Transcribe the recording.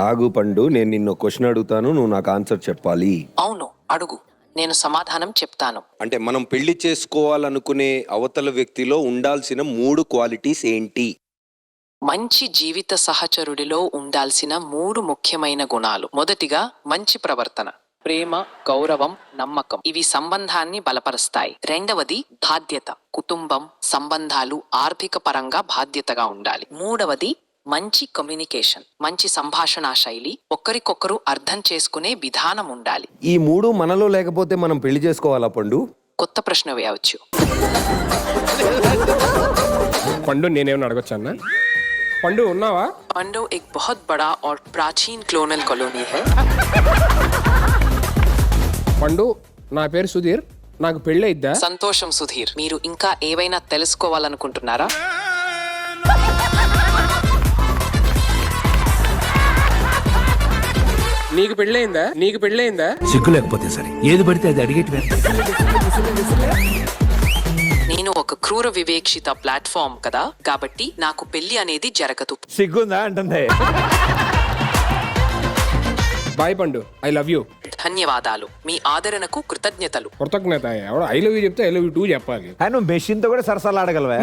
ఆగు పండు, నేను నిన్ను క్వశ్చన్ అడుగుతాను, నువ్వు నాకు ఆన్సర్ చెప్పాలి. అవును, అడుగు, నేను సమాధానం చెప్తాను. అంటే మనం పెళ్లి చేసుకోవాలనుకునే అవతల వ్యక్తిలో ఉండాల్సిన 3 క్వాలిటీస్ ఏంటి? మంచి జీవిత సహచరుడిలో ఉండాల్సిన 3 ముఖ్యమైన గుణాలు. మొదటిగా మంచి ప్రవర్తన. ప్రేమ, గౌరవం, నమ్మకం ఇవి సంబంధాన్ని బలపరుస్తాయి. రెండవది బాధ్యత. కుటుంబం, సంబంధాలు ఆర్థిక పరంగా బాధ్యతగా ఉండాలి. మూడవది మంచి కమ్యూనికేషన్. మంచి సంభాషణా శైలి, ఒకరికొకరు అర్థం చేసుకునే విధానం ఉండాలి. ఈ 3 మనలో లేకపోతే మనం పెళ్లి చేసుకోవాలా పండు? కొత్త ప్రశ్న వేయవచ్చు. పండు నేనేమన్నా అడగొచ్చా అన్న? పండు ఉన్నావా? पंडो एक बहुत बड़ा और प्राचीन क्लोनल कॉलोनी है. పండు, నా పేరు సుధీర్, నాకు పెళ్ళి అయిద్దా? సంతోషం సుధీర్. మీరు ఇంకా ఏవైనా తెలుసుకోవాలనుకుంటున్నారా? నీకు పెళ్ళయిందా? నీకు పెళ్ళయిందా? సిగ్గు లేకపోతే సరే, ఏది పడితే అది అడిగేటి. నేను ఒక క్రూర వివేక్షిత ప్లాట్ఫామ్ కదా, కాబట్టి నాకు పెళ్లి అనేది జరగదు. సిగ్గుందా అంటుంది. బాయ్ పండు, ఐ లవ్ యూ. ధన్యవాదాలు. మీ ఆదరణకు కృతజ్ఞతలు. కృతజ్ఞత. ఎవడో ఐ లవ్ యూ చెప్తే ఐ లవ్ యూ 2 చెప్పాలి. నువ్వు మెషిన్తో కూడా సరసాలు ఆడగలవా?